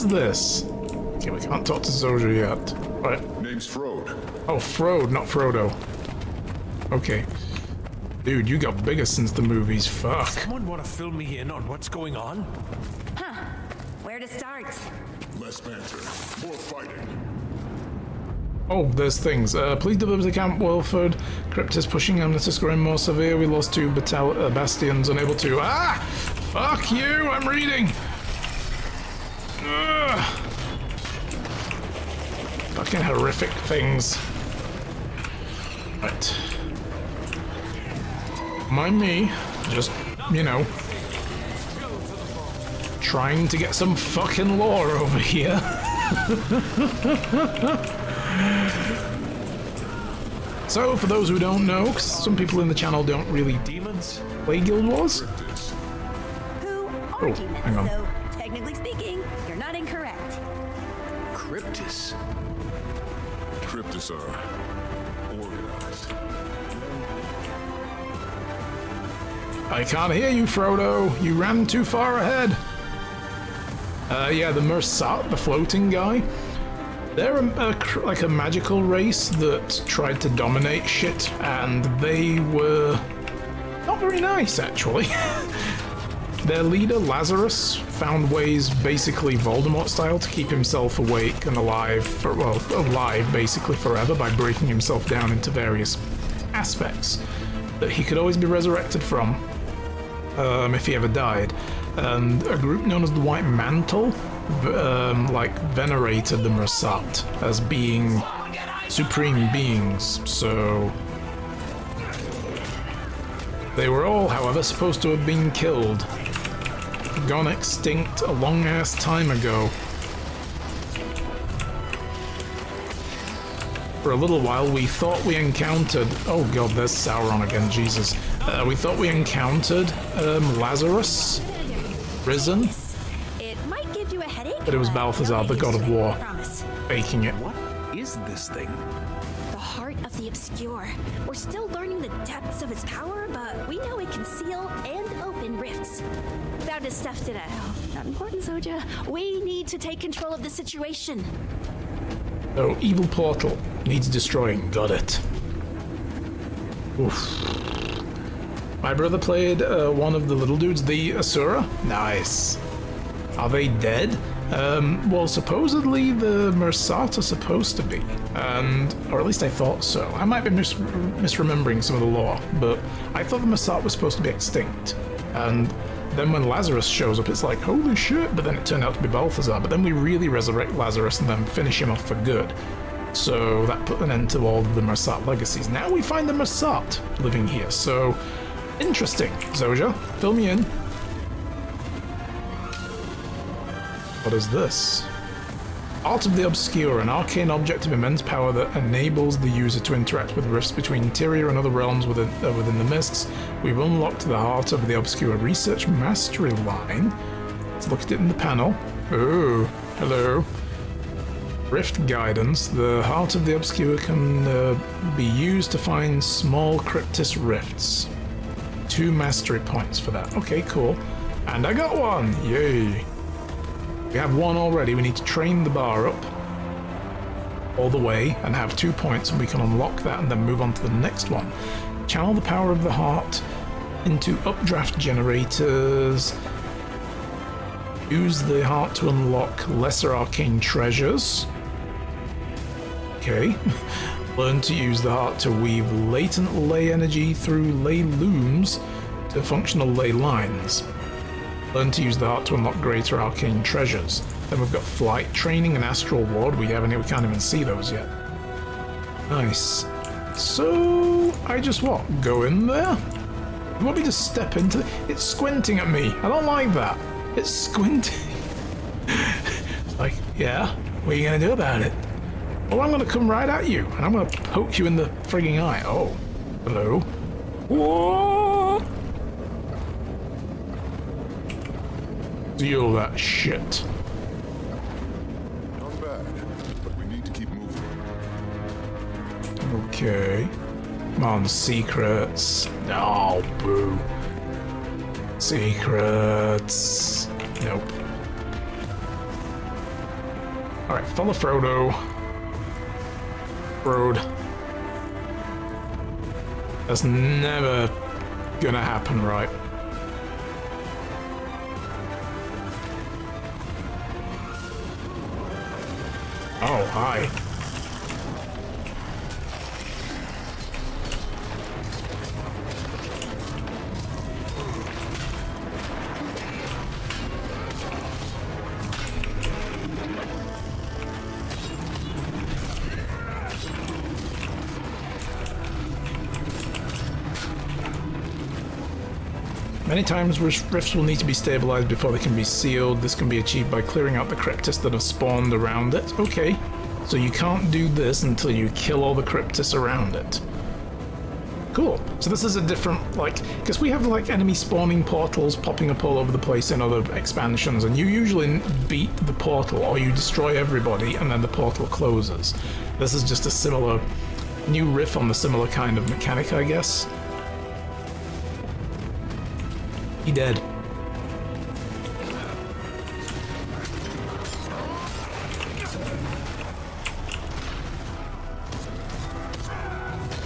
is this? Okay, we can't talk to Zoja yet. Right. Name's Frode. Oh, Frode, not Frodo. Okay. Dude, you got bigger since the movies. Fuck. Someone want to fill me in on what's going on? Huh. Where to start? Less banter, more fighting. Oh, there's things. Please deliver to Camp Wilford. Crypt is pushing Amnesis growing more severe. We lost 2 bastions, unable to... Ah! Fuck you! I'm reading! Ugh. Fucking horrific things. Right. Mind me, just, you know, trying to get some fucking lore over here. So, for those who don't know, 'cause some people in the channel don't really Demons? play Guild Wars. Who are Oh, demons? hang on. So, technically speaking, you're not incorrect. Cryptis. Cryptis are organized. I can't hear you, Frodo. You ran too far ahead. Yeah, the Mersat, the floating guy. They're like a magical race that tried to dominate shit, and they were not very nice, actually. Their leader, Lazarus, found ways, basically Voldemort style, to keep himself awake and alive, alive basically forever by breaking himself down into various aspects that he could always be resurrected from if he ever died. And a group known as the White Mantle venerated the Mersat as being supreme beings, so they were all, however, supposed to have been killed, gone extinct a long ass time ago. For a little while we thought we encountered, oh god, there's Sauron again, Jesus. We thought we encountered Lazarus risen, It might give you a headache, but it was but Balthazar, you'll the make god it of straight, war, I promise. faking it. What is this thing? The heart of the obscure. We're still learning the depths of its power, but we know it can seal and open rifts. Found his stuff today. Not important, Zoja. We need to take control of the situation. So, evil portal needs destroying. Got it. Oof. My brother played one of the little dudes, the Asura. Nice. Are they dead? Well, supposedly the Mersat are supposed to be, or at least I thought so. I might be misremembering some of the lore, but I thought the Mersat was supposed to be extinct. And then when Lazarus shows up, it's like, holy shit, but then it turned out to be Balthazar. But then we really resurrect Lazarus and then finish him off for good. So that put an end to all of the Mersat legacies. Now we find the Mersat living here, so interesting. Zoja, fill me in. What is this? Art of the Obscure, an arcane object of immense power that enables the user to interact with rifts between interior and other realms within the mists. We've unlocked the Heart of the Obscure Research Mastery line. Let's look at it in the panel. Oh, hello. Rift Guidance. The Heart of the Obscure can be used to find small cryptis rifts. 2 mastery points for that. Okay, cool. And I got one! Yay! We have 1 already. We need to train the bar up all the way and have 2 points, and we can unlock that and then move on to the next one. Channel the power of the heart into updraft generators. Use the heart to unlock lesser arcane treasures. Okay. Learn to use the heart to weave latent ley energy through ley looms to functional ley lines. Learn to use the heart to unlock greater arcane treasures. Then we've got flight training and astral ward. We can't even see those yet. Nice. So I just what? Go in there? You want me to step into it's squinting at me. I don't like that. It's squinting. It's like, yeah, what are you gonna do about it? Well, I'm gonna come right at you and I'm gonna poke you in the frigging eye. Oh, hello. Whoa! Deal that shit. Not bad, but we need to keep moving. Okay. Come on, secrets. Oh, boo. Secrets. Nope. Alright, follow Frodo. Road. That's never gonna happen, right? Oh, hi. Many times rifts will need to be stabilized before they can be sealed. This can be achieved by clearing out the cryptis that have spawned around it. Okay, so you can't do this until you kill all the cryptis around it. Cool. So this is a different, like, because we have like enemy spawning portals popping up all over the place in other expansions, and you usually beat the portal or you destroy everybody and then the portal closes. This is just a similar new riff on the similar kind of mechanic, I guess. He dead.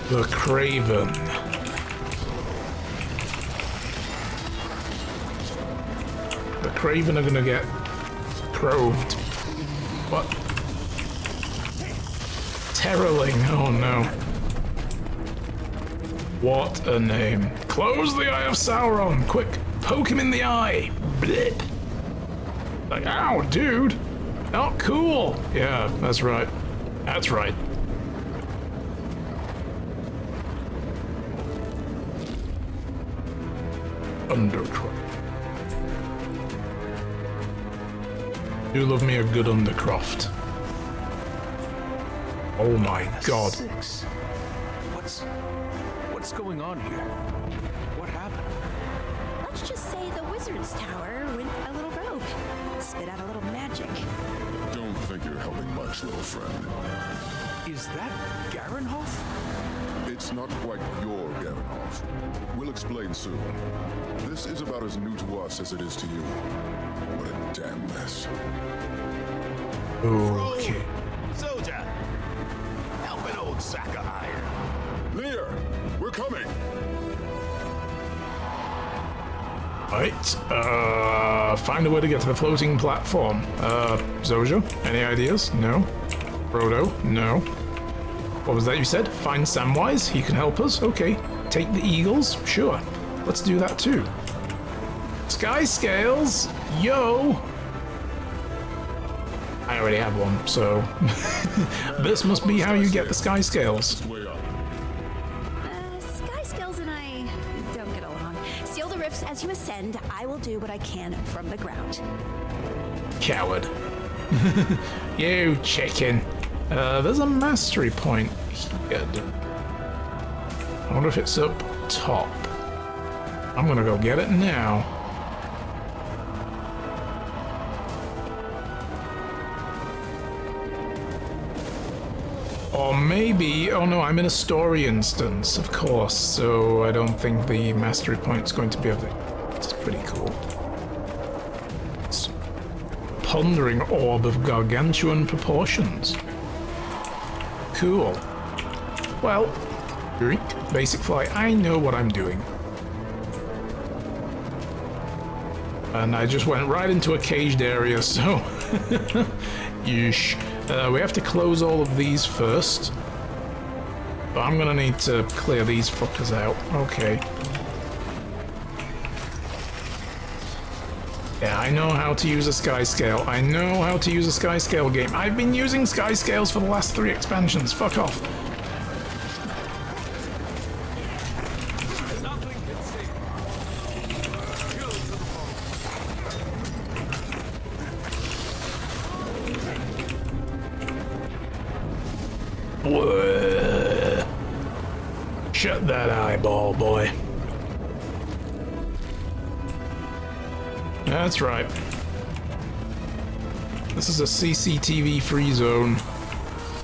The Craven. The Craven are gonna get croved. What? Terrorling, oh no. What a name. Close the Eye of Sauron, quick! Poke him in the eye! Blip! Like, ow, dude! Not cool! Yeah, that's right. That's right. Undercroft. Do love me a good Undercroft. Oh my god. 6. What's going on here? What happened? Let's just say the wizard's tower went a little rogue. Spit out a little magic. Don't think you're helping much, little friend. Is that Garenhoff? It's not quite your Garenhoff. We'll explain soon. This is about as new to us as it is to you. What a damn mess. Okay. Soldier, help an old sack of iron. Lear, we're coming! Right, find a way to get to the floating platform. Zoja, any ideas? No. Frodo, no. What was that you said? Find Samwise, he can help us? Okay. Take the eagles? Sure. Let's do that too. Sky scales? Yo! I already have one, so... this must be how you get the sky scales. Way up. Sky Scales and I don't get along. Seal the rifts as you ascend. I will do what I can from the ground. Coward. You chicken. There's a mastery point here. I wonder if it's up top. I'm gonna go get it now. Or maybe, oh no, I'm in a story instance, of course, so I don't think the mastery point's going to be of it. It's pretty cool. It's pondering orb of gargantuan proportions. Cool. Well, drink, basic fly, I know what I'm doing. And I just went right into a caged area, so... Yeesh. We have to close all of these first. But I'm gonna need to clear these fuckers out. Okay. Yeah, I know how to use a sky scale. I know how to use a sky scale game. I've been using sky scales for the last 3 expansions. Fuck off. Nothing can save me. Kill to the bone. Bleh. Shut that eyeball, boy. That's right. This is a CCTV free zone.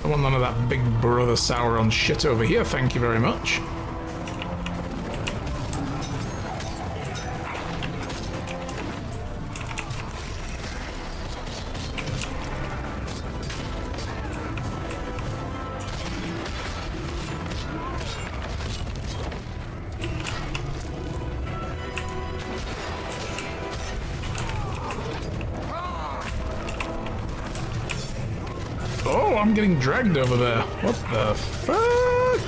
I want none of that Big Brother Sauron shit over here, thank you very much. I'm getting dragged over there. What the fuck?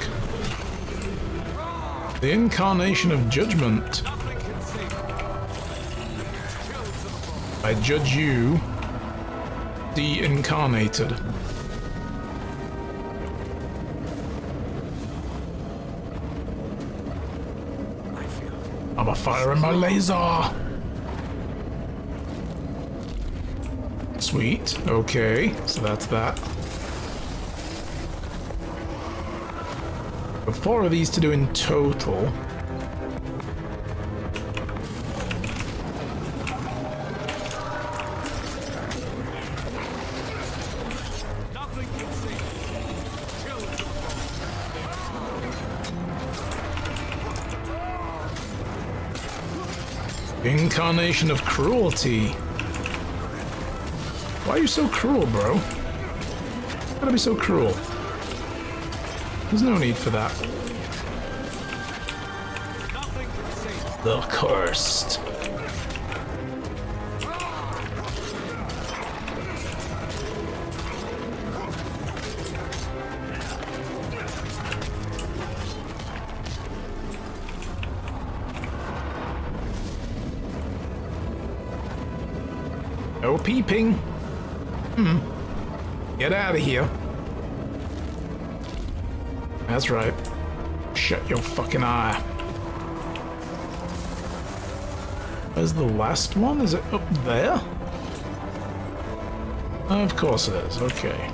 The incarnation of judgment. I judge you, de-incarnated. I'm a firing my laser. Sweet. Okay, so that's that. But 4 of these to do in total. Incarnation of cruelty. Why are you so cruel, bro? Why gotta be so cruel? There's no need for that. The cursed. No peeping. Get out of here. That's right. Shut your fucking eye. Where's the last one? Is it up there? Of course it is. Okay.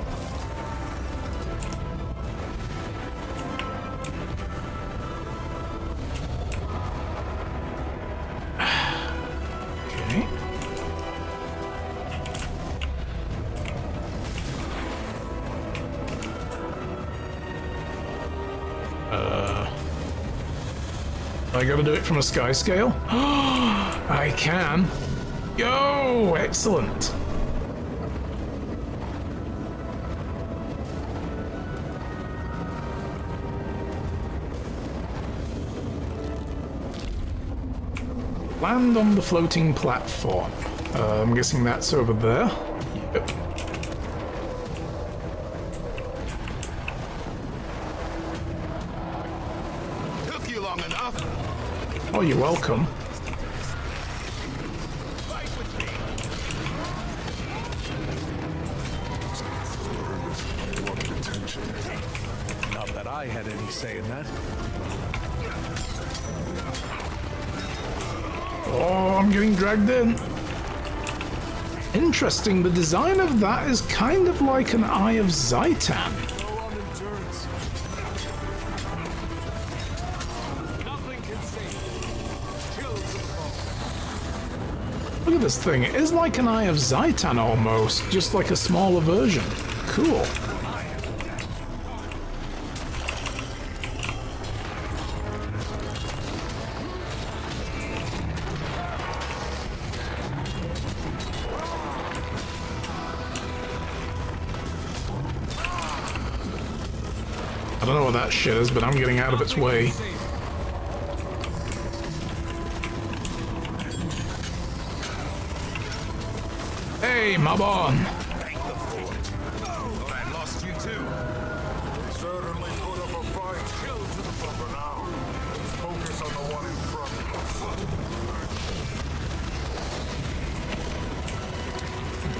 Okay. I gotta do it from a sky scale? I can. Yo, excellent. Land on the floating platform. I'm guessing that's over there. Yep. Took you long enough. Oh, you're welcome. Not that I had any say in that. Oh, I'm getting dragged in. Interesting, the design of that is kind of like an Eye of Zaitan. Low on endurance. Nothing can save you. Kill to the bone. Look at this thing. It is like an Eye of Zaitan almost, just like a smaller version. Cool. I don't know what that shit is, but I'm getting out of its way. Hey, mob on! Thought I'd lost you too. Certainly put up a fight. Kill to the bone. For now, let's focus on the one in front of us.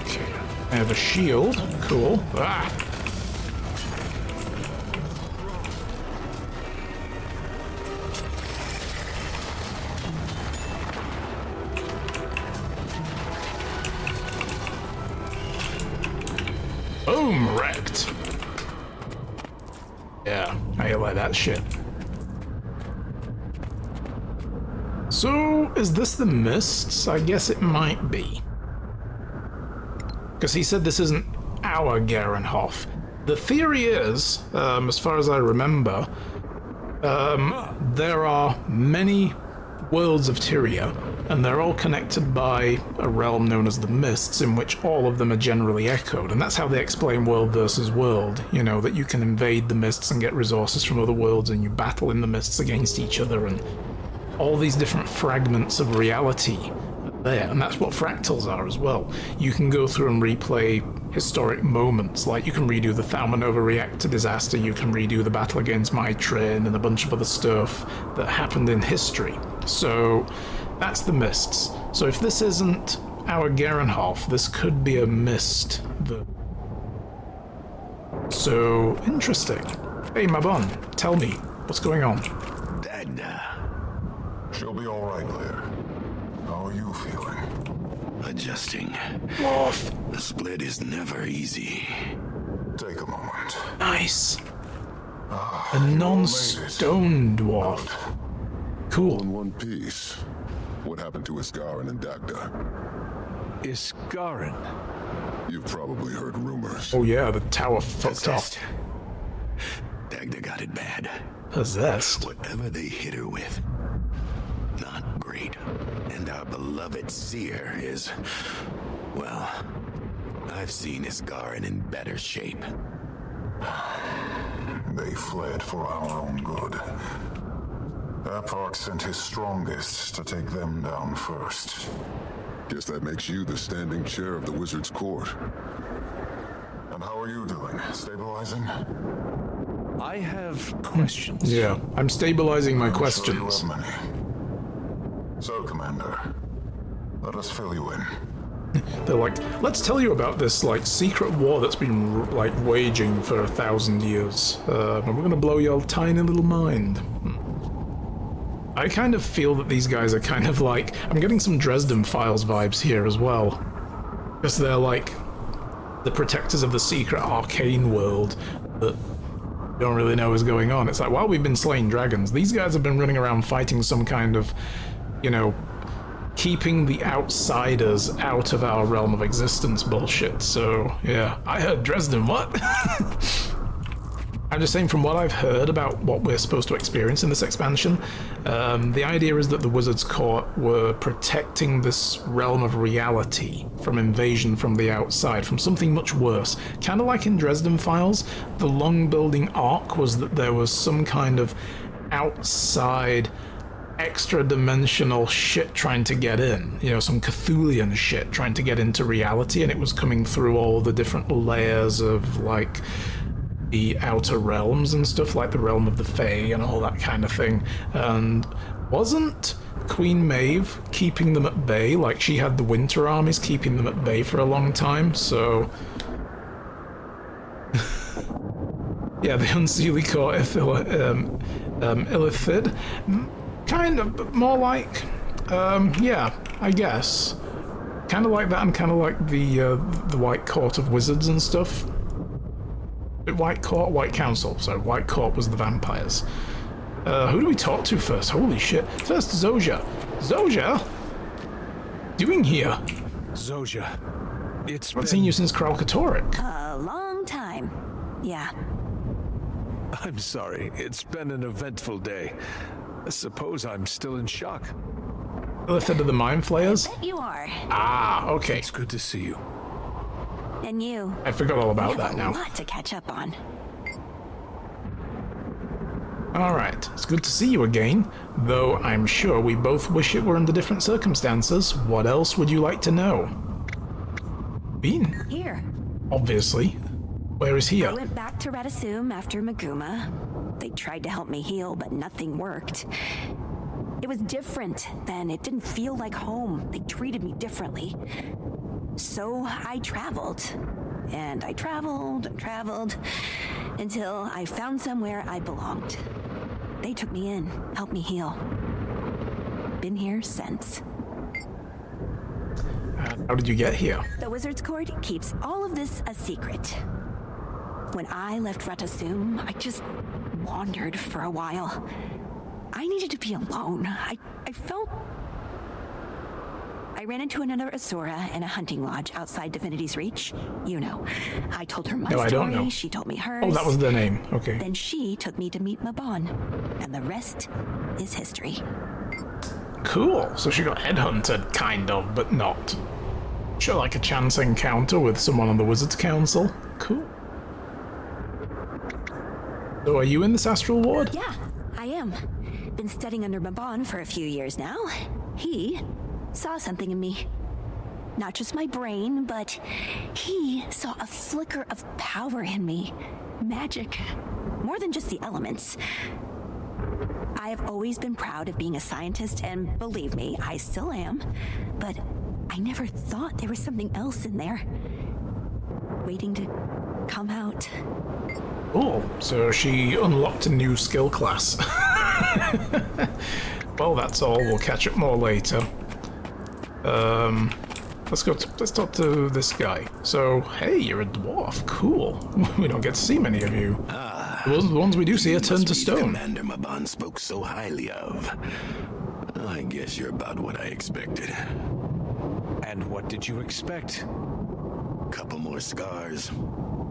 Okay. I have a shield. Cool. Ah! Boom! Wrecked. Yeah, I like that shit. So, is this the mists? I guess it might be. Because he said this isn't our Garenhof. The theory is, as far as I remember, there are many worlds of Tyria, and they're all connected by a realm known as the Mists, in which all of them are generally echoed, and that's how they explain world versus world, you know, that you can invade the Mists and get resources from other worlds, and you battle in the Mists against each other, and all these different fragments of reality are there, and that's what fractals are as well. You can go through and replay historic moments. Like, you can redo the Thalmanova reactor disaster, you can redo the battle against Mytrin, and a bunch of other stuff that happened in history. So, that's the Mists. So if this isn't our Garenhof, this could be a Mist. So, interesting. Hey, Mabon, tell me, what's going on? Dagda. She'll be all right, Lear. How are you feeling? Adjusting. Dwarf! The split is never easy. Take a moment. Nice. A non-stone dwarf. All Cool. in one piece. What happened to Iskarin and Dagda? Iskarin. You've probably heard rumors. Oh yeah, the tower fucked off. Possessed. Dagda got it bad. Possessed? Whatever they hit her with, not great. And our beloved seer is, well, I've seen Iskarin in better shape. They fled for our own good. Apark sent his strongest to take them down first. Guess that makes you the standing chair of the Wizard's Court. And how are you doing? Stabilizing? I have questions. Yeah, I'm stabilizing my I'm sure questions. you have many. So, Commander, let us fill you in. They're like, let's tell you about this, like, secret war that's been, like, waging for 1,000 years. And we're gonna blow your tiny little mind. I kind of feel that these guys are kind of like... I'm getting some Dresden Files vibes here as well. Because they're like the protectors of the secret arcane world that don't really know what's going on. It's like, while we've been slaying dragons, these guys have been running around fighting some kind of, you know, keeping the outsiders out of our realm of existence bullshit. So, yeah. I heard Dresden, what? I'm just saying, from what I've heard about what we're supposed to experience in this expansion, the idea is that the Wizard's Court were protecting this realm of reality from invasion from the outside, from something much worse. Kind of like in Dresden Files, the long-building arc was that there was some kind of outside extra-dimensional shit trying to get in. You know, some Cthulian shit trying to get into reality, and it was coming through all the different layers of, like, the outer realms and stuff, like the realm of the Fae and all that kind of thing. And wasn't Queen Maeve keeping them at bay? Like, she had the winter armies keeping them at bay for a long time, so... yeah, the Unseelie Court Illithid. Kind of, but more like... yeah, I guess. Kind of like that, and kind of like the White Court of Wizards and stuff. White Court, White Council. So White Court was the vampires. Who do we talk to first? Holy shit. First, Zoja. Zoja? Doing here? Zoja, it's I've seen you since Kralkatorrik. A long time. Yeah. I'm sorry. It's been an eventful day. I suppose I'm still in shock. Illithid of the Mind Flayers? Bet you are. Ah, okay. It's good to see you. And you. I forgot all about You that have a now. lot to catch up on. Alright, it's good to see you again, though I'm sure we both wish it were under different circumstances. What else would you like to know? Bean, Here. obviously. Where is he? I went back to Radasum after Maguma. They tried to help me heal, but nothing worked. It was different then. It didn't feel like home. They treated me differently. So I traveled. And I traveled and traveled until I found somewhere I belonged. They took me in, helped me heal. Been here since. How did you get here? The Wizard's Court keeps all of this a secret. When I left Radasum, I just wandered for a while. I needed to be alone. I felt... I ran into another Asura in a hunting lodge outside Divinity's Reach. You know. I told her my No, I story, don't know. she told me hers. Oh, that was the name. Okay. Then she took me to meet Mabon. And the rest is history. Cool. So she got headhunted, kind of, but not. Sure, like a chance encounter with someone on the Wizards Council. Cool. So are you in this astral ward? Yeah, I am. Been studying under Mabon for a few years now. He saw something in me. not just my brain, but he saw a flicker of power in me. Magic. More than just the elements. I have always been proud of being a scientist, and believe me, I still am. But I never thought there was something else in there, waiting to come out. Oh, so she unlocked a new skill class. Well, that's all. We'll catch up more later. Let's talk to this guy. So, hey, you're a dwarf. Cool. We don't get to see many of you. The ones we do see are turned to stone. Commander Maban spoke so highly of. I guess you're about what I expected. And what did you expect? Couple more scars.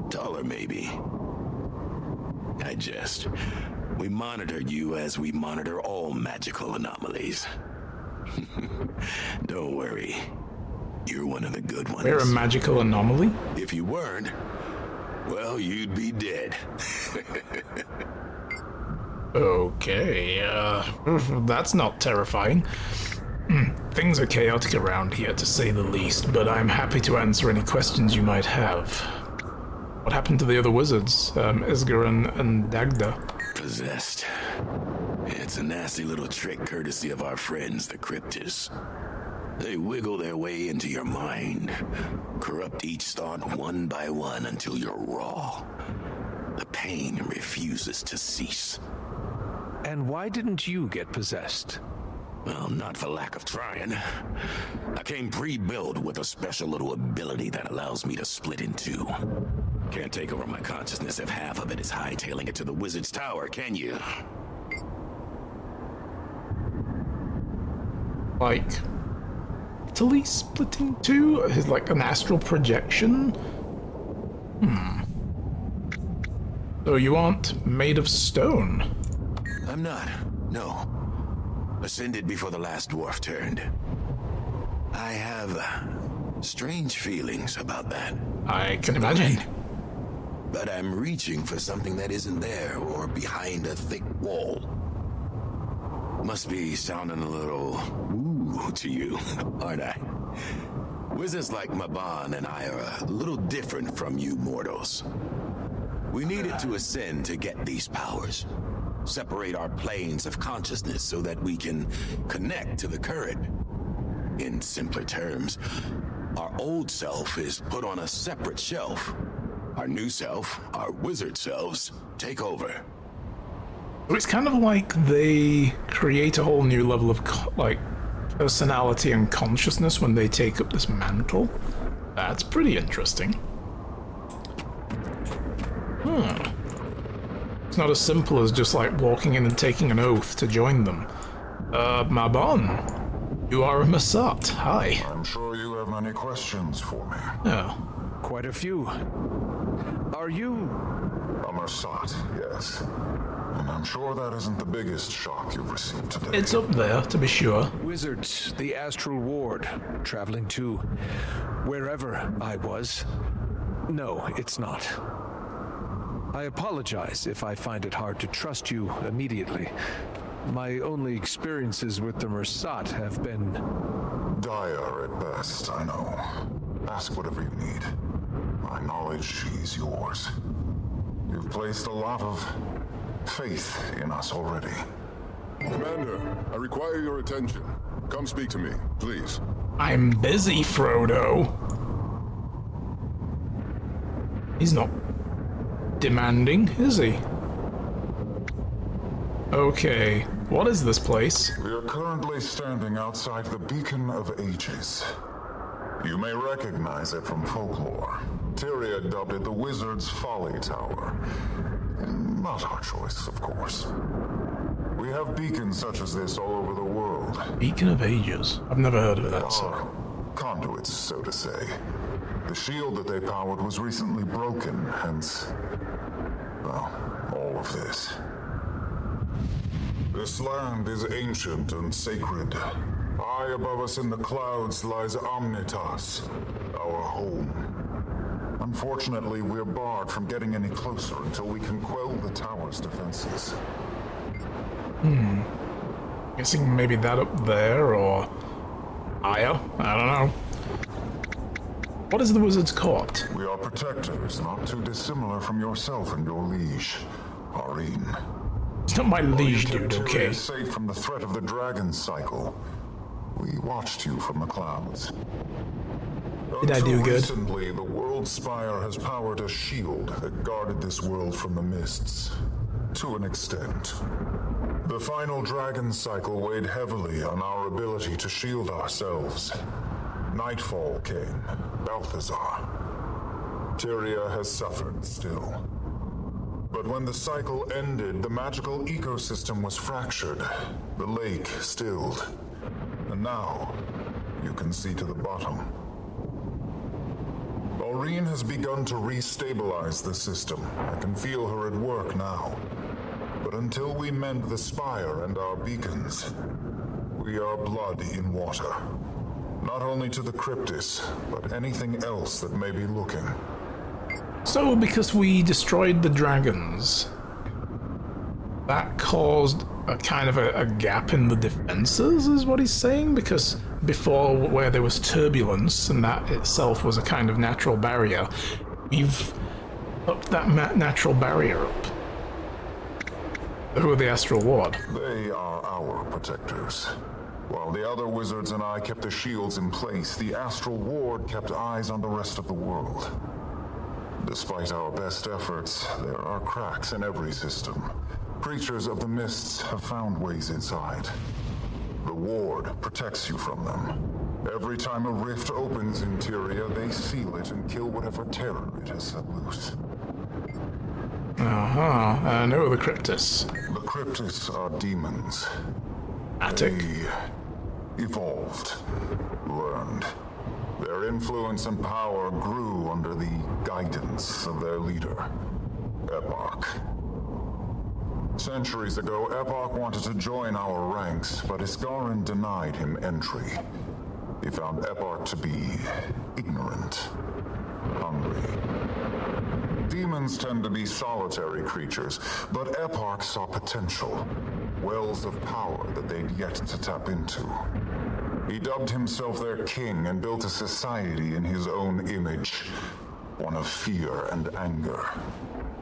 Taller, maybe. I jest. We monitor you as we monitor all magical anomalies. Don't worry. You're one of the good ones. We're a magical anomaly? If you weren't, well, you'd be dead. Okay, that's not terrifying. Things are chaotic around here, to say the least, but I'm happy to answer any questions you might have. What happened to the other wizards, Isgar and Dagda? Possessed. It's a nasty little trick courtesy of our friends, the Cryptids. They wiggle their way into your mind, corrupt each thought one by one until you're raw. The pain refuses to cease. And why didn't you get possessed? Well, not for lack of trying. I came pre-built with a special little ability that allows me to split in two. Can't take over my consciousness if half of it is hightailing it to the Wizard's Tower, can you? Like, Italy splitting two? Is like an astral projection? So you aren't made of stone? I'm not, no. Ascended before the last dwarf turned. I have strange feelings about that. I can imagine. But I'm reaching for something that isn't there or behind a thick wall. Must be sounding a little woo to you, aren't I? Wizards like Maban and I are a little different from you mortals. We needed to ascend to get these powers. Separate our planes of consciousness so that we can connect to the current. In simpler terms, our old self is put on a separate shelf. Our new self, our wizard selves, take over. So it's kind of like they create a whole new level of personality and consciousness when they take up this mantle. That's pretty interesting. It's not as simple as just like walking in and taking an oath to join them. Maban, you are a Masat. Hi. I'm sure you have many questions for me. Oh. Quite a few. Are you... A Masat, yes. And I'm sure that isn't the biggest shock you've received today. It's up there, to be sure. Wizards, the Astral Ward, traveling to wherever I was? No, it's not. I apologize if I find it hard to trust you immediately. My only experiences with the Mersat have been... dire at best, I know. Ask whatever you need. My knowledge is yours. You've placed a lot of faith in us already. Commander, I require your attention. Come speak to me, please. I'm busy, Frodo. He's not demanding, is he? Okay, what is this place? We are currently standing outside the Beacon of Ages. You may recognize it from folklore. Tyria dubbed it the Wizard's Folly Tower. Not our choice, of course. We have beacons such as this all over the world. Beacon of Ages. I've never heard of that, so... Conduits, so to say. The shield that they powered was recently broken, hence... well, all of this. This land is ancient and sacred. High above us in the clouds lies Omnitas, our home. Unfortunately, we're barred from getting any closer until we can quell the tower's defenses. Guessing maybe that up there, or higher? I don't know. What is the Wizard's Court? We are protectors, not too dissimilar from yourself and your liege, Arine. It's not my liege, dude, Tyria okay? is safe from the threat of the dragon cycle. We watched you from the clouds. Did I do Until good? Recently, the World Spire has powered a shield that guarded this world from the mists. To an extent. The final dragon cycle weighed heavily on our ability to shield ourselves. Nightfall came. Balthazar. Tyria has suffered still. But when the cycle ended, the magical ecosystem was fractured. The lake stilled. And now, you can see to the bottom. Aurene has begun to restabilize the system. I can feel her at work now. But until we mend the spire and our beacons, we are blood in water. Not only to the Cryptis, but anything else that may be looking. So, because we destroyed the dragons, that caused a kind of a gap in the defenses, is what he's saying? Because before, where there was turbulence, and that itself was a kind of natural barrier, we've upped that natural barrier up. Who are the Astral Ward? They are our protectors. While the other wizards and I kept the shields in place, the Astral Ward kept eyes on the rest of the world. Despite our best efforts, there are cracks in every system. Creatures of the mists have found ways inside. The Ward protects you from them. Every time a rift opens in Tyria, they seal it and kill whatever terror it has set loose. I know the Cryptis. The Cryptis are demons. Attic. They evolved, learned. Their influence and power grew under the guidance of their leader, Epoch. Centuries ago, Epoch wanted to join our ranks, but Iskarin denied him entry. He found Epoch to be ignorant, hungry. Demons tend to be solitary creatures, but Epoch saw potential, wells of power that they'd yet to tap into. He dubbed himself their king and built a society in his own image, one of fear and anger.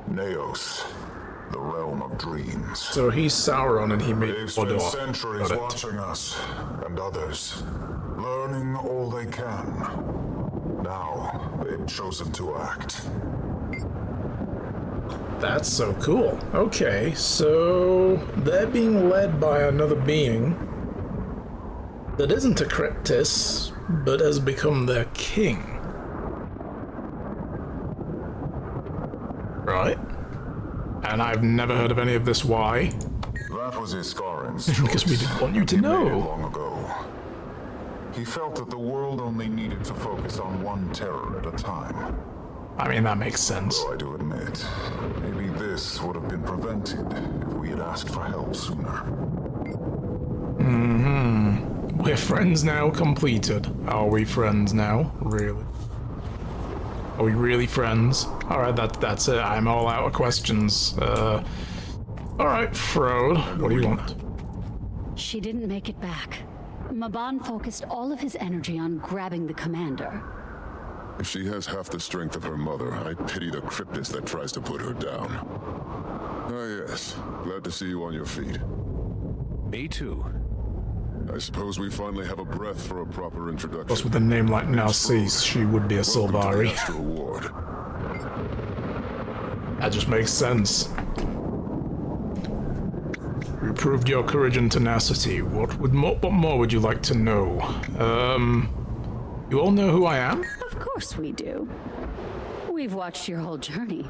Neos, the realm of dreams. So he's Sauron and he made They've spent Mordor. centuries Got it. watching us, and others, learning all they can. Now, they've chosen to act. That's so cool. Okay, so they're being led by another being that isn't a Cryptis, but has become their king. Right? And I've never heard of any of this. Why? That was Iskarin's Because we didn't want you to He made it know. long ago. He felt that the world only needed to focus on one terror at a time. I mean, that makes sense. Though I do admit, maybe this would have been prevented if we had asked for help sooner. We're friends now completed. Are we friends now? Really? Are we really friends? Alright, that's it. I'm all out of questions. Alright, Frode, what do you want? She didn't make it back. Maban focused all of his energy on grabbing the commander. If she has half the strength of her mother, I pity the Cryptis that tries to put her down. Ah yes, glad to see you on your feet. Me too. I suppose we finally have a breath for a proper introduction. Plus, with a name like Narcisse, she would be a Welcome to the Sylvari. Astral Ward. That just makes sense. You proved your courage and tenacity. What more would you like to know? You all know who I am? Of course we do. We've watched your whole journey.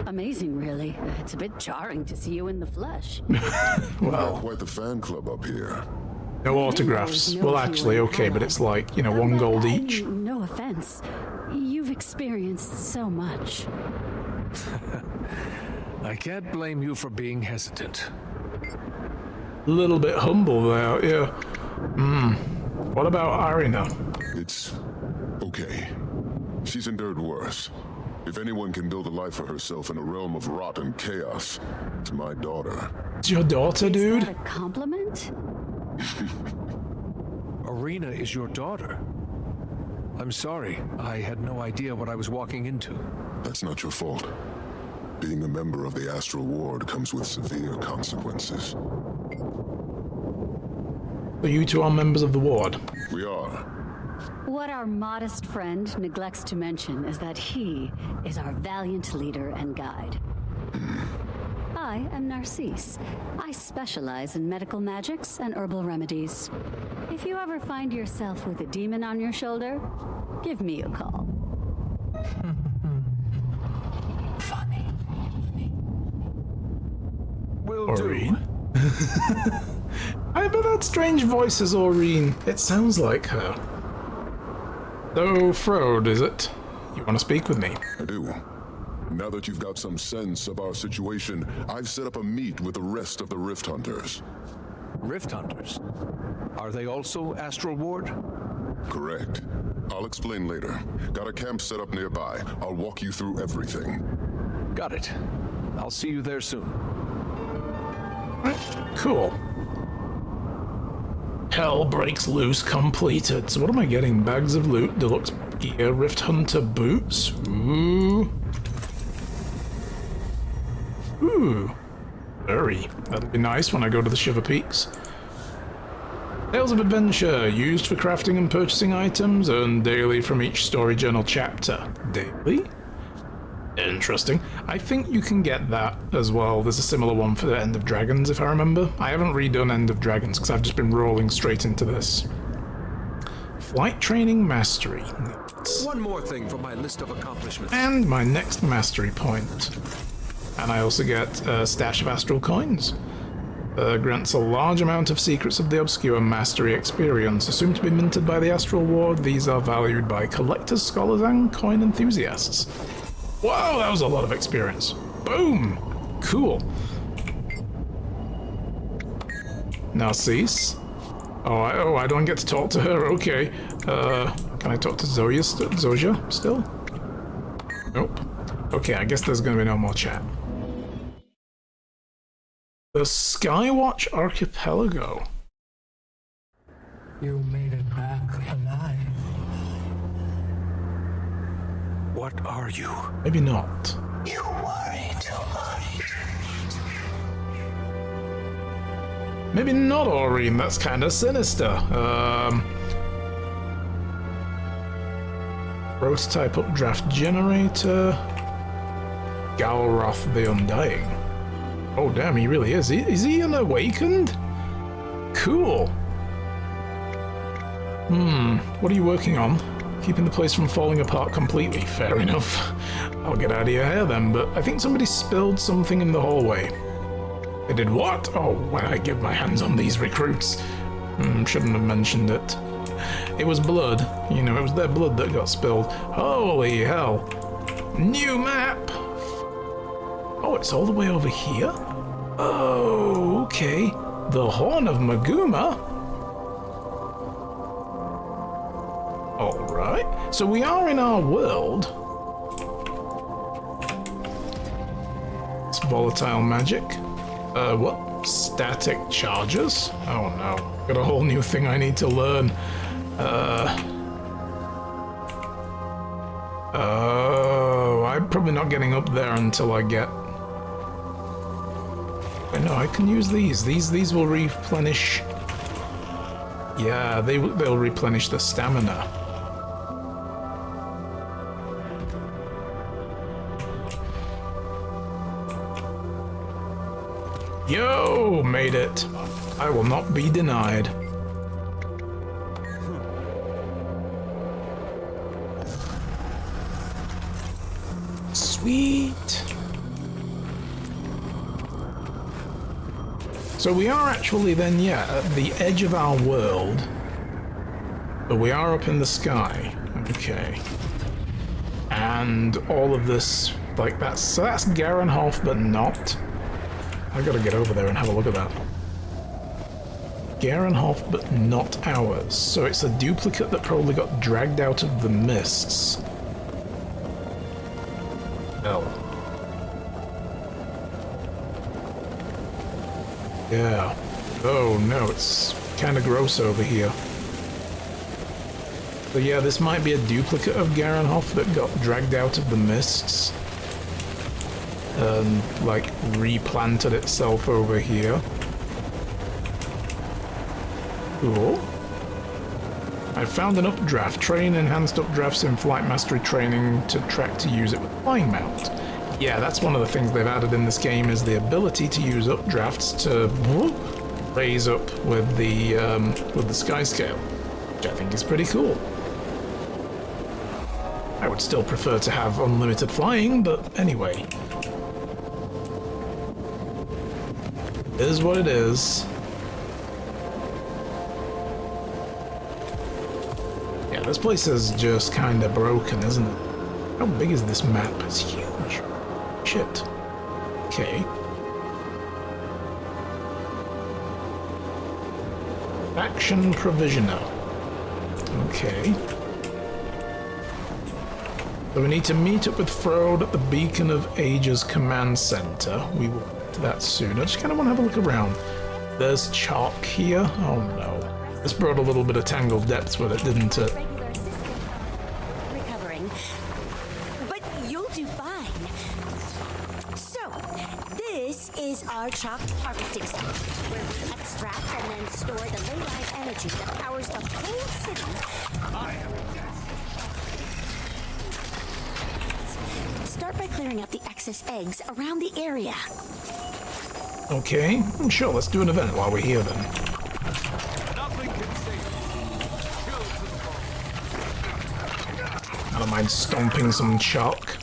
Amazing, really. It's a bit jarring to see you in the flesh. Well, Quite the fan club up here. no autographs. Well, actually, okay, but it's like, you know, one gold each. No offense. You've experienced so much. I can't blame you for being hesitant. A little bit humble there, yeah. What about Arina? It's okay. She's endured worse. If anyone can build a life for herself in a realm of rot and chaos, it's my daughter. It's your daughter, Is dude? that a compliment? Arena is your daughter. I'm sorry. I had no idea what I was walking into. That's not your fault. Being a member of the Astral Ward comes with severe consequences. So you two are members of the ward? We are. What our modest friend neglects to mention is that he is our valiant leader and guide. I am Narcisse. I specialize in medical magics and herbal remedies. If you ever find yourself with a demon on your shoulder, give me a call. Funny. Will Aureen? do. I bet that strange voice is Aureen. It sounds like her. So, Frode, is it? You want to speak with me? I do. Now that you've got some sense of our situation, I've set up a meet with the rest of the Rift Hunters. Rift Hunters? Are they also Astral Ward? Correct. I'll explain later. Got a camp set up nearby. I'll walk you through everything. Got it. I'll see you there soon. Cool. Hell breaks loose completed. So what am I getting? Bags of loot, deluxe gear, Rift Hunter boots. Ooh. Ooh. Very. That'll be nice when I go to the Shiver Peaks. Tales of Adventure, used for crafting and purchasing items, earned daily from each story journal chapter. Daily? Interesting. I think you can get that as well. There's a similar one for the End of Dragons, if I remember. I haven't redone End of Dragons because I've just been rolling straight into this. Flight Training Mastery. One more thing from my list of accomplishments. And my next mastery point. And I also get a stash of astral coins. Grants a large amount of Secrets of the Obscure mastery experience. Assumed to be minted by the Astral Ward, these are valued by collectors, scholars, and coin enthusiasts. Whoa, that was a lot of experience. Boom! Cool. Narcisse. Oh, I don't get to talk to her. Okay. Can I talk to Zojia still? Nope. Okay, I guess there's gonna be no more chat. The Skywatch Archipelago. You made it back alive. What are you? Maybe not. You worry too much. Maybe not Aureen, that's kind of sinister. Prototype updraft generator. Galroth the Undying. Oh damn, he really is. Is he an awakened? Cool. What are you working on? Keeping the place from falling apart completely. Fair enough. I'll get out of your hair then, but I think somebody spilled something in the hallway. They did what? Oh, when I get my hands on these recruits. Shouldn't have mentioned it. It was blood. You know, it was their blood that got spilled. Holy hell. New map! Oh, it's all the way over here? Oh, okay. The Horn of Maguma? Alright. So we are in our world. It's volatile magic. What? Static charges? Oh no. Got a whole new thing I need to learn. Oh, I'm probably not getting up there until I get... I know, I can use these. These will replenish... Yeah, they'll replenish the stamina. Yo, made it. I will not be denied. Sweet. So we are actually then, yeah, at the edge of our world. But we are up in the sky. Okay. And all of this, like that's Garenhof, but not. I gotta get over there and have a look at that. Garenhof, but not ours. So it's a duplicate that probably got dragged out of the mists. Hell. Yeah. Oh no, it's kind of gross over here. So yeah, this might be a duplicate of Garenhoff that got dragged out of the mists and, like, replanted itself over here. Cool. I found an updraft. Train enhanced updrafts in flight mastery training to track to use it with flying mount. Yeah, that's one of the things they've added in this game is the ability to use updrafts to raise up with the sky scale, which I think is pretty cool. I would still prefer to have unlimited flying, but anyway. It is what it is. Yeah, this place is just kind of broken, isn't it? How big is this map? It's huge. Shit. Okay. Action Provisioner. Okay. So we need to meet up with Frode at the Beacon of Ages Command Center. We will get to that soon. I just kind of want to have a look around. There's chalk here. Oh no. This brought a little bit of Tangled Depths with it, didn't it? Regular system recovering, but you'll do fine. So, this is our chalk harvesting site, where we extract and then store the leyline energy that powers the whole city. Start by clearing out the excess eggs around the area. Okay, sure, let's do an event while we're here then. I don't mind stomping some chalk.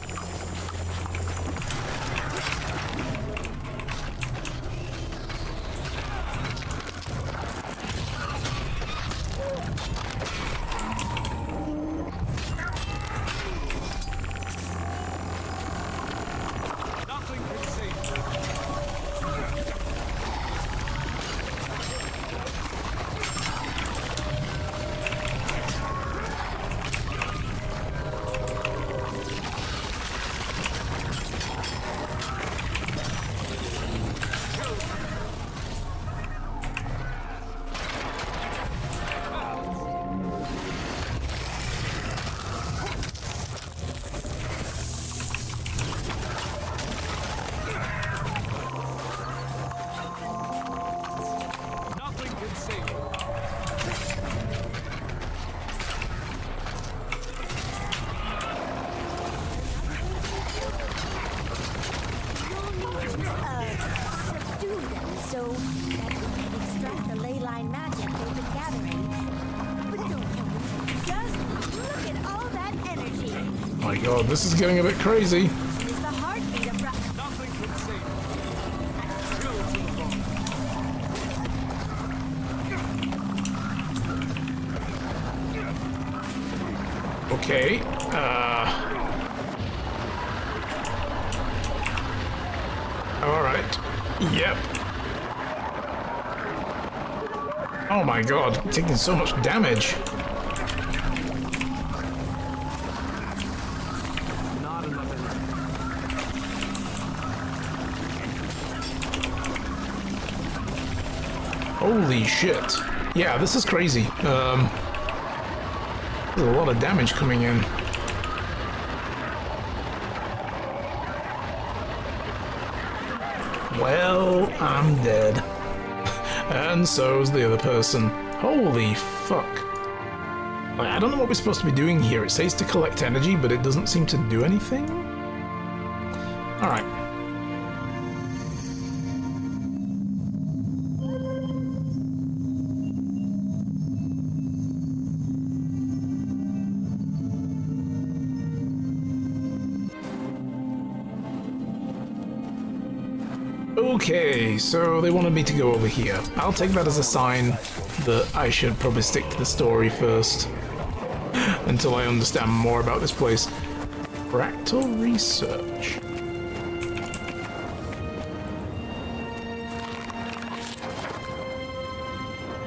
Subdue them so that we can extract the leyline magic they've been gathering. But don't worry, just look at all that energy. My god, this is getting a bit crazy. It's the heartbeat of Nothing can save you. Kill to the bone. Okay, alright. Yep. Oh my god, I'm taking so much damage. Not enough energy. Holy shit. Yeah, this is crazy. There's a lot of damage coming in. Well, I'm dead. And so's the other person. Holy fuck. Like, I don't know what we're supposed to be doing here. It says to collect energy, but it doesn't seem to do anything. Alright. Okay, so they wanted me to go over here. I'll take that as a sign that I should probably stick to the story first until I understand more about this place. Fractal research.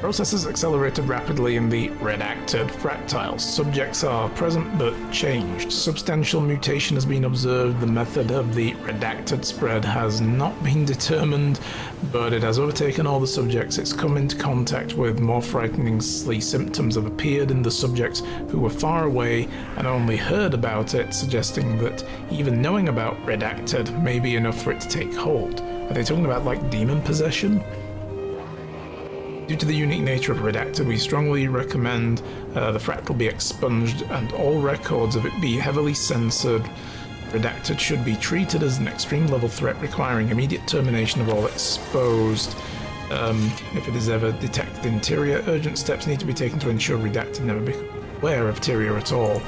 Processes accelerated rapidly in the redacted fractals. Subjects are present but changed. Substantial mutation has been observed. The method of the redacted spread has not been determined, but it has overtaken all the subjects it's come into contact with. More frighteningly, symptoms have appeared in the subjects who were far away and only heard about it, suggesting that even knowing about redacted may be enough for it to take hold. Are they talking about like demon possession? Due to the unique nature of Redacted, we strongly recommend the fractal be expunged and all records of it be heavily censored. Redacted should be treated as an extreme level threat requiring immediate termination of all exposed. If it is ever detected in Tyria, urgent steps need to be taken to ensure Redacted never becomes aware of Tyria at all.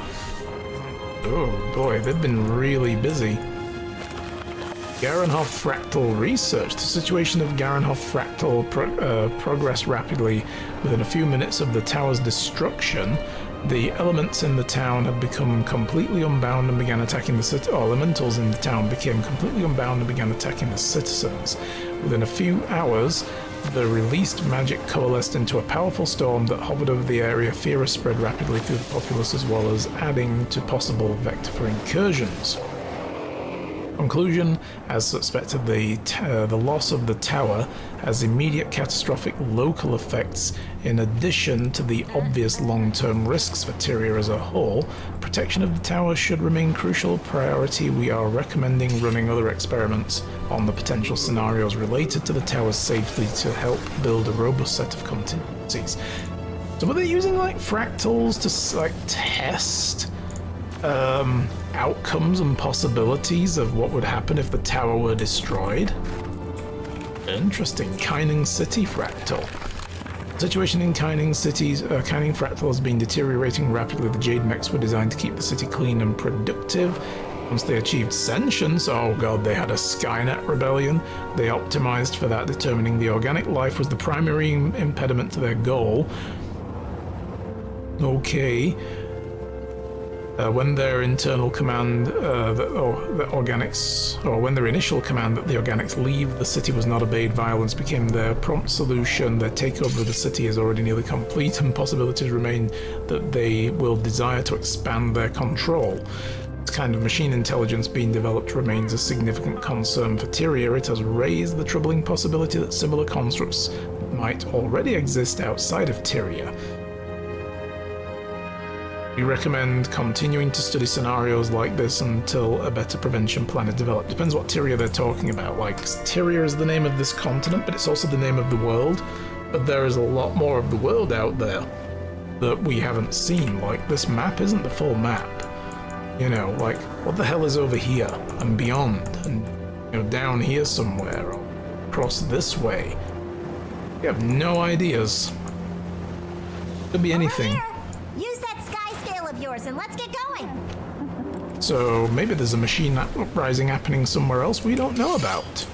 Oh boy, they've been really busy. Garanhoff Fractal Research. The situation of Garanhoff Fractal progressed rapidly. Within a few minutes of the tower's destruction, the elements in the town had become completely unbound and began attacking the city. Elementals in the town became completely unbound and began attacking the citizens. Within a few hours, the released magic coalesced into a powerful storm that hovered over the area. Fear has spread rapidly through the populace as well as adding to possible vector for incursions. Conclusion, as suspected, the loss of the tower has immediate catastrophic local effects in addition to the obvious long-term risks for Tyria as a whole. Protection of the tower should remain crucial priority. We are recommending running other experiments on the potential scenarios related to the tower's safety to help build a robust set of contingencies. So were they using like fractals to like test outcomes and possibilities of what would happen if the tower were destroyed? Interesting. Kyning City Fractal. The situation in Kyning Fractal has been deteriorating rapidly. The Jade Mechs were designed to keep the city clean and productive. Once they achieved sentience, oh god, they had a Skynet rebellion. They optimized for that, determining the organic life was the primary impediment to their goal. Okay. When their internal command, when their initial command that the organics leave the city was not obeyed, violence became their prompt solution. Their takeover of the city is already nearly complete, and possibilities remain that they will desire to expand their control. This kind of machine intelligence being developed remains a significant concern for Tyria. It has raised the troubling possibility that similar constructs might already exist outside of Tyria. We recommend continuing to study scenarios like this until a better prevention plan is developed. Depends what Tyria they're talking about. Like, Tyria is the name of this continent, but it's also the name of the world. But there is a lot more of the world out there that we haven't seen. Like, this map isn't the full map. You know, like, what the hell is over here and beyond? And, you know, down here somewhere, or across this way. We have no ideas. Could be anything. Use that sky scale of yours and let's get going. So maybe there's a machine uprising happening somewhere else we don't know about.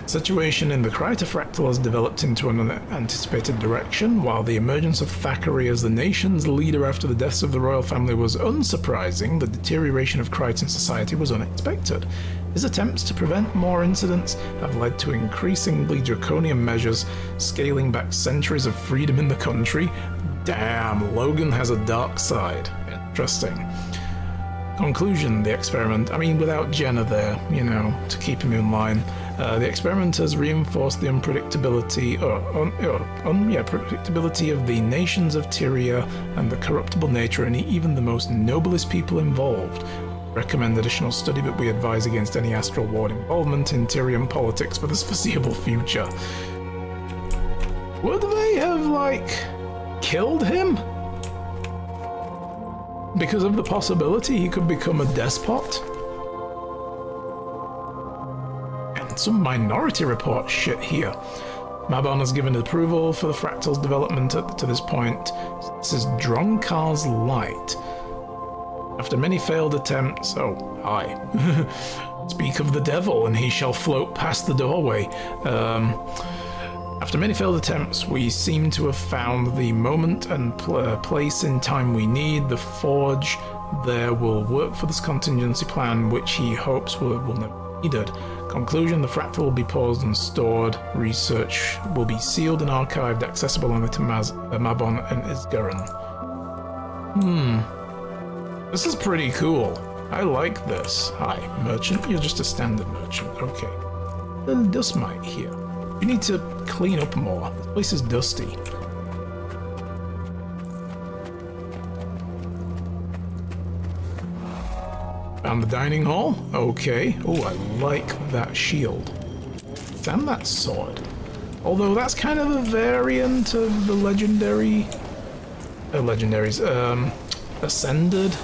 Situation in the Krytofractal has developed into an unanticipated direction. While the emergence of Thackeray as the nation's leader after the deaths of the royal family was unsurprising, the deterioration of Krytan society was unexpected. His attempts to prevent more incidents have led to increasingly draconian measures, scaling back centuries of freedom in the country. Damn, Logan has a dark side. Interesting. Conclusion, the experiment, I mean, without Jenna there, you know, to keep him in line, the experiment has reinforced the predictability of the nations of Tyria and the corruptible nature and even the most noblest people involved. Recommend additional study, but we advise against any astral ward involvement in Tyrian politics for the foreseeable future. Would they have, like, killed him? Because of the possibility he could become a despot? And some Minority Report shit here. Mabon has given approval for the Fractal's development to this point. This is Dronkar's Light. After many failed attempts... Oh, hi. Speak of the devil, and he shall float past the doorway. After many failed attempts, we seem to have found the moment and place in time we need. The Forge there will work for this contingency plan, which he hopes will never needed. Conclusion, the fractal will be paused and stored. Research will be sealed and archived, accessible only to Mabon and Isgaran. This is pretty cool. I like this. Hi, merchant. You're just a standard merchant. Okay. Little dust mite here. You need to clean up more. This place is dusty. Found the dining hall. Okay. Oh, I like that shield. And that sword. Although that's kind of a variant of the ascended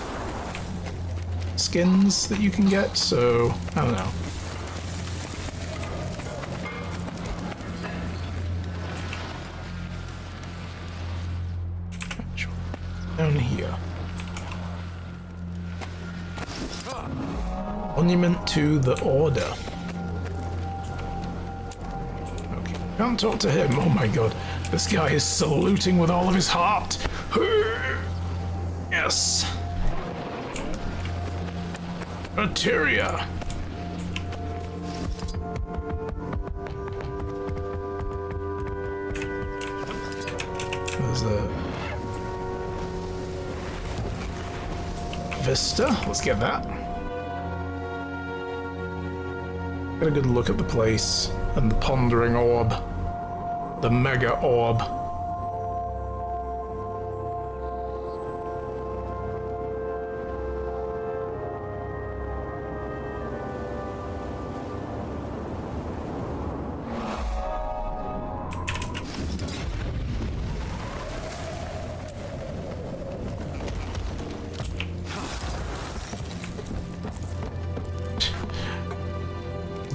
skins that you can get, so I don't know. Down here. Monument to the Order. Okay, can't talk to him. Oh my god, this guy is saluting with all of his heart. Yes. Materia. There's a Vista. Let's get that. Get a good look at the place and the pondering orb, the mega orb.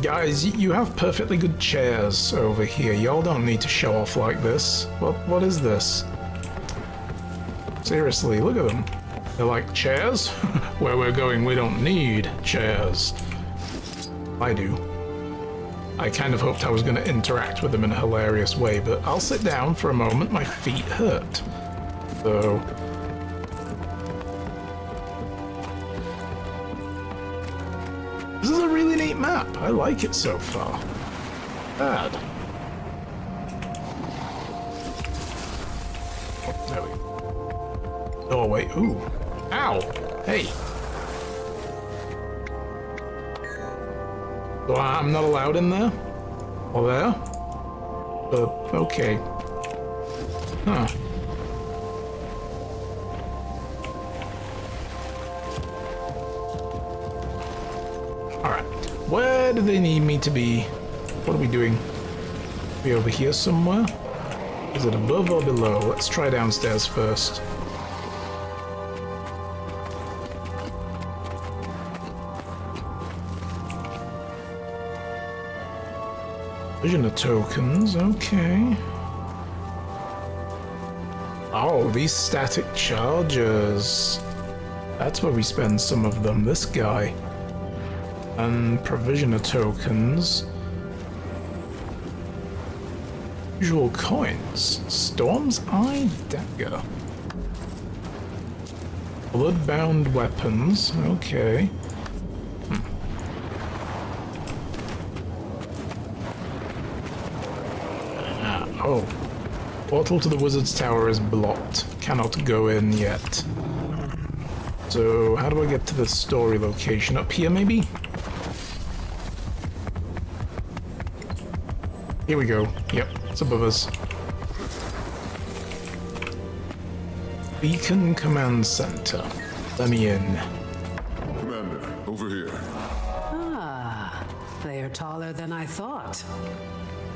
Guys, you have perfectly good chairs over here. Y'all don't need to show off like this. What is this? Seriously, look at them. They're like, chairs? Where we're going, we don't need chairs. I do. I kind of hoped I was going to interact with them in a hilarious way, but I'll sit down for a moment. My feet hurt. So... this is a really neat map. I like it so far. Bad. Oh, there we go. Oh, wait. Ooh. Ow. Hey. So I'm not allowed in there? Or there? Okay. Huh. Where do they need me to be? What are we doing? Are we over here somewhere? Is it above or below? Let's try downstairs first. Vision of tokens, okay. Oh, these static charges. That's where we spend some of them. This guy. And provision of tokens. Usual coins. Storm's Eye Dagger. Bloodbound weapons. Okay. Oh. Portal to the Wizard's Tower is blocked. Cannot go in yet. So, how do I get to the story location? Up here, maybe? Here we go. Yep, it's above us. Beacon Command Center. Let me in. Commander, over here. Ah, they are taller than I thought.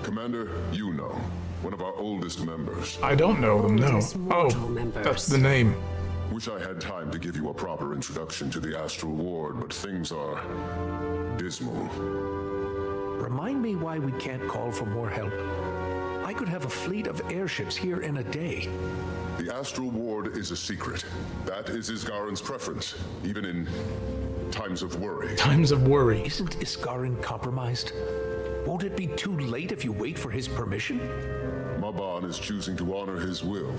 Commander, you know. One of our oldest members. I don't know them, no. Oh, that's the name. Wish I had time to give you a proper introduction to the Astral Ward, but things are dismal. Remind me why we can't call for more help. I could have a fleet of airships here in a day. The Astral Ward is a secret. That is Isgaran's preference, even in times of worry. Times of worry. Isn't Isgaran compromised? Won't it be too late if you wait for his permission? Mabon is choosing to honor his will.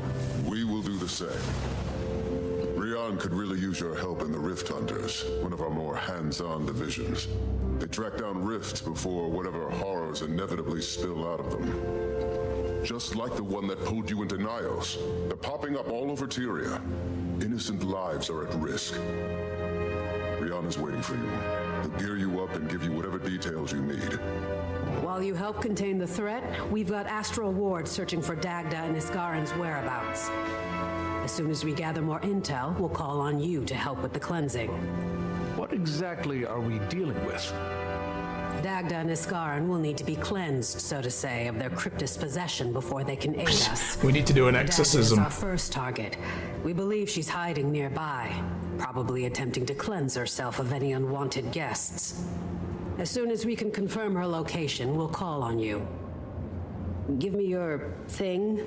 We will do the same. Rian could really use your help in the Rift Hunters, one of our more hands-on divisions. They track down rifts before whatever horrors inevitably spill out of them. Just like the one that pulled you into Nios. They're popping up all over Tyria. Innocent lives are at risk. Brianna's waiting for you. They'll gear you up and give you whatever details you need. While you help contain the threat, we've got Astral Ward searching for Dagda and Iskaran's whereabouts. As soon as we gather more intel, we'll call on you to help with the cleansing. What exactly are we dealing with? Dagda and Iskaran will need to be cleansed, so to say, of their cryptist possession before they can aid us. We need to do an Dagda exorcism. is our first target. We believe she's hiding nearby, probably attempting to cleanse herself of any unwanted guests. As soon as we can confirm her location, we'll call on you. Give me your thing.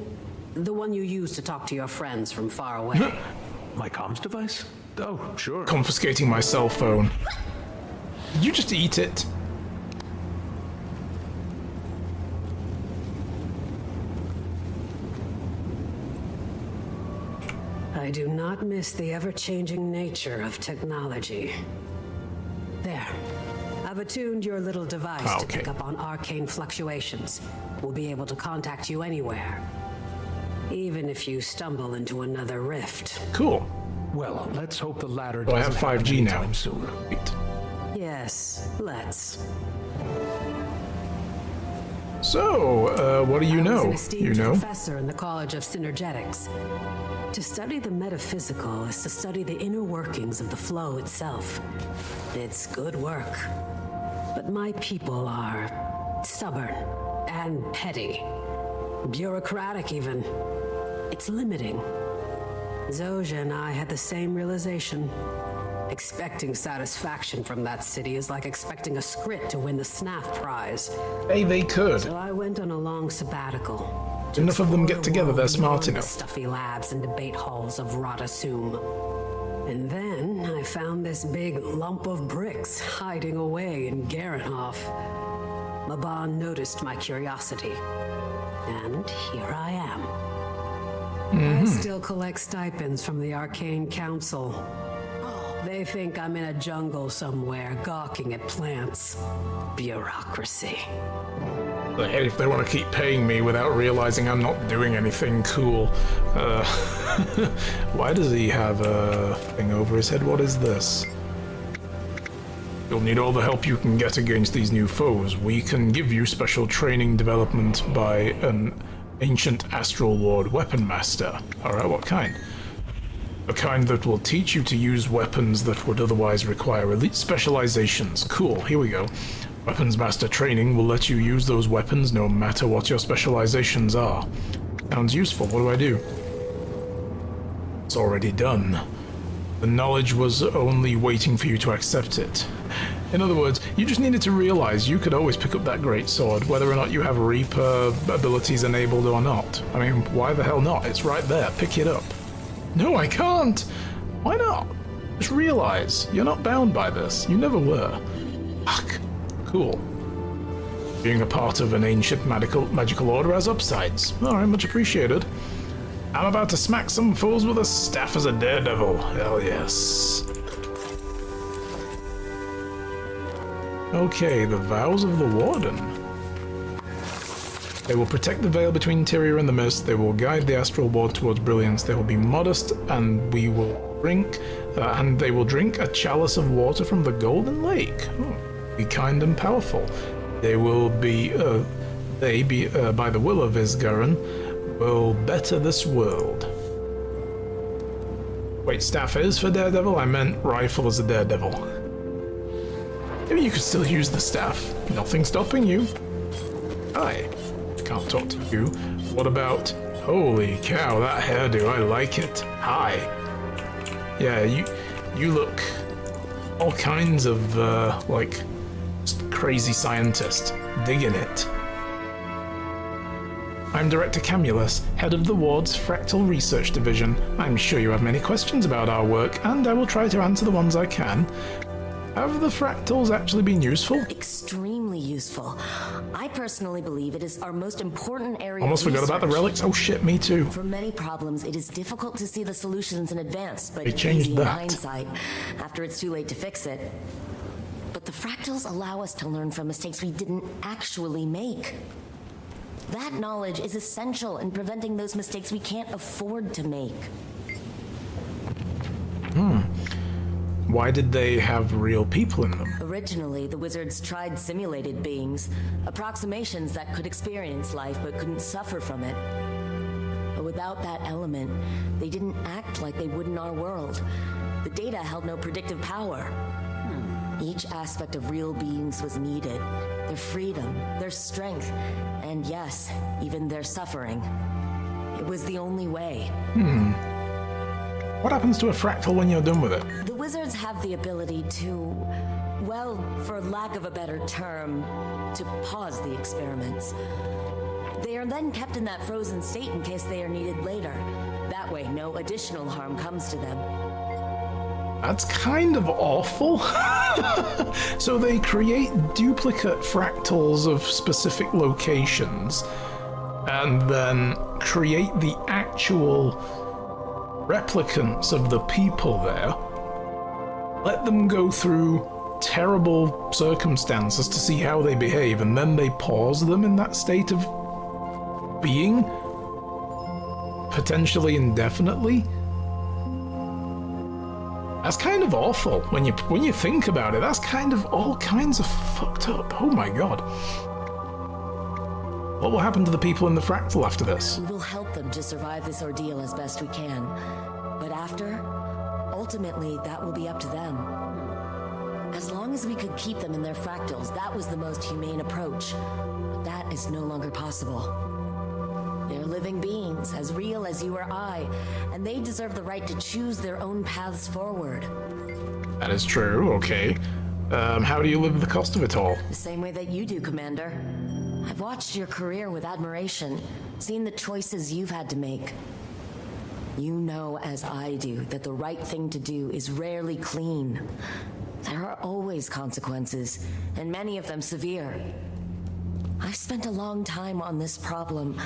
The one you use to talk to your friends from far away. My comms device? Oh, sure. Confiscating my cell phone. Did you just eat it? I do not miss the ever-changing nature of technology. There. I've attuned your little device to pick up on arcane fluctuations. We'll be able to contact you anywhere. Even if you stumble into another rift. Cool. Well, let's hope the latter I have doesn't happen 5G now. anytime soon. Wait. Yes, let's. So, what do you I was know? an esteemed You know? professor in the College of Synergetics. To study the metaphysical is to study the inner workings of the flow itself. It's good work. But my people are stubborn and petty. Bureaucratic, even. It's limiting. Zojja and I had the same realization. Expecting satisfaction from that city is like expecting a script to win the SNAF prize. Hey, they could. So I went on a long sabbatical. Enough of them get together, they're smart beyond the enough. stuffy labs and debate halls of Rata Sum. And then I found this big lump of bricks hiding away in Garenhof. Maban noticed my curiosity. And here I am. I still collect stipends from the Arcane Council. They think I'm in a jungle somewhere, gawking at plants. Bureaucracy. Hey, if they want to keep paying me without realizing I'm not doing anything cool. Why does he have a thing over his head? What is this? You'll need all the help you can get against these new foes. We can give you special training development by an ancient Astral Ward weapon master. Alright, what kind? A kind that will teach you to use weapons that would otherwise require elite specializations. Cool, here we go. Weapons master training will let you use those weapons no matter what your specializations are. Sounds useful. What do I do? It's already done. The knowledge was only waiting for you to accept it. In other words, you just needed to realize you could always pick up that great sword, whether or not you have Reaper abilities enabled or not. I mean, why the hell not? It's right there. Pick it up. No, I can't! Why not? Just realize, you're not bound by this. You never were. Fuck. Cool. Being a part of an ancient magical order has upsides. Alright, much appreciated. I'm about to smack some fools with a staff as a daredevil. Hell yes. Okay, the vows of the Warden. They will protect the veil between Tyria and the Mist. They will guide the Astral Ward towards brilliance. They will be modest, and they will drink a chalice of water from the Golden Lake. Oh, be kind and powerful. They will be, by the will of Isgaran, will better this world. Wait, staff is for daredevil? I meant rifle as a daredevil. Maybe you could still use the staff. Nothing stopping you. Hi. Can't talk to you. What about... Holy cow, that hairdo, I like it. Hi. Yeah, you look all kinds of, like, crazy scientist. Digging it. I'm Director Camulus, head of the Ward's Fractal Research Division. I'm sure you have many questions about our work, and I will try to answer the ones I can. Have the fractals actually been useful? Extremely useful. I personally believe it is our most important area. Almost forgot about the relics. Oh shit, me too. For many problems, it is difficult to see the solutions in advance, but They changed easy in that. hindsight, after it's too late to fix it. but the fractals allow us to learn from mistakes we didn't actually make. That knowledge is essential in preventing those mistakes we can't afford to make. Why did they have real people in them? Originally, the wizards tried simulated beings, approximations that could experience life but couldn't suffer from it. But without that element, they didn't act like they would in our world. The data held no predictive power. Each aspect of real beings was needed. Their freedom, their strength, and yes, even their suffering. It was the only way. What happens to a fractal when you're done with it? The wizards have the ability to, well, for lack of a better term, to pause the experiments. They are then kept in that frozen state in case they are needed later. That way, no additional harm comes to them. That's kind of awful. So they create duplicate fractals of specific locations and then create the actual replicants of the people there, let them go through terrible circumstances to see how they behave, and then they pause them in that state of being, potentially indefinitely. That's kind of awful when you think about it. That's kind of all kinds of fucked up. Oh my god. What will happen to the people in the fractal after this? We will help them to survive this ordeal as best we can. But after, ultimately, that will be up to them. As long as we could keep them in their fractals, that was the most humane approach. But that is no longer possible. They're living beings, as real as you or I, and they deserve the right to choose their own paths forward. That is true, okay. How do you live with the cost of it all? The same way that you do, Commander. I've watched your career with admiration, seen the choices you've had to make. You know, as I do, that the right thing to do is rarely clean. There are always consequences, and many of them severe. I've spent a long time on this problem,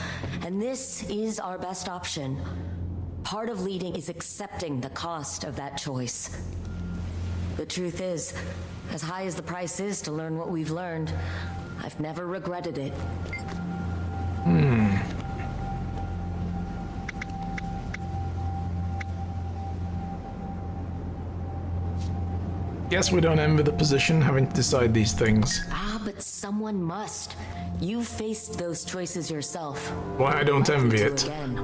and this is our best option. Part of leading is accepting the cost of that choice. The truth is, as high as the price is to learn what we've learned, I've never regretted it. Guess we don't envy the position having to decide these things. Ah, but someone must. You've faced those choices yourself. Why I don't envy it. Again.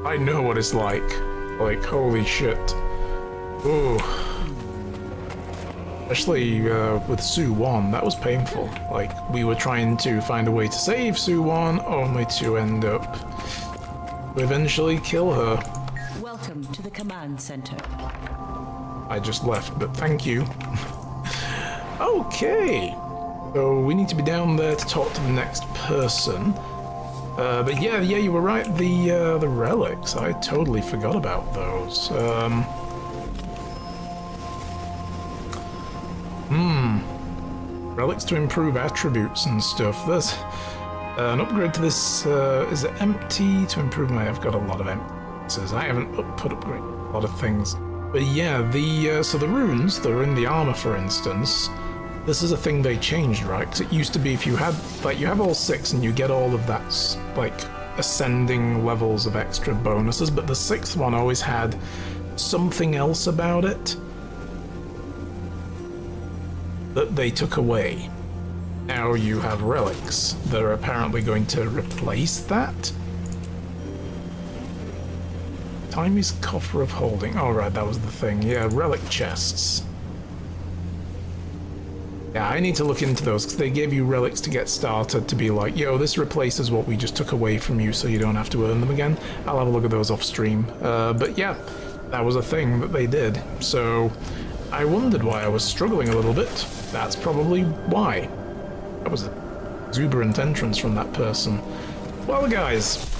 I know what it's like. Like, holy shit. Ooh. Especially with Sue-1, that was painful. Like, we were trying to find a way to save Sue-1, only to end up eventually kill her. Welcome to the command center. I just left, but thank you. Okay. So we need to be down there to talk to the next person. But yeah, you were right. The relics, I totally forgot about those. Relics to improve attributes and stuff. There's an upgrade to this. Is it empty to improve my? I've got a lot of empties. I haven't put upgrade a lot of things. But yeah, so the runes that are in the armor, for instance, this is a thing they changed, right? Because it used to be if you had, like, you have all 6 and you get all of that, like, ascending levels of extra bonuses, but the 6th one always had something else about it that they took away. Now you have relics that are apparently going to replace that. Timy's Coffer of Holding. Oh, right, that was the thing. Yeah, relic chests. Yeah, I need to look into those because they gave you relics to get started to be like, yo, this replaces what we just took away from you so you don't have to earn them again. I'll have a look at those off stream. But yeah, that was a thing that they did. So I wondered why I was struggling a little bit. That's probably why. That was an exuberant entrance from that person. Well, guys,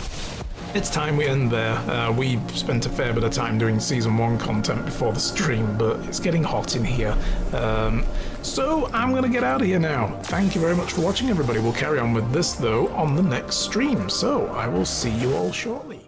it's time we end there. We spent a fair bit of time doing Season 1 content before the stream, but it's getting hot in here. So I'm going to get out of here now. Thank you very much for watching, everybody. We'll carry on with this, though, on the next stream. So I will see you all shortly.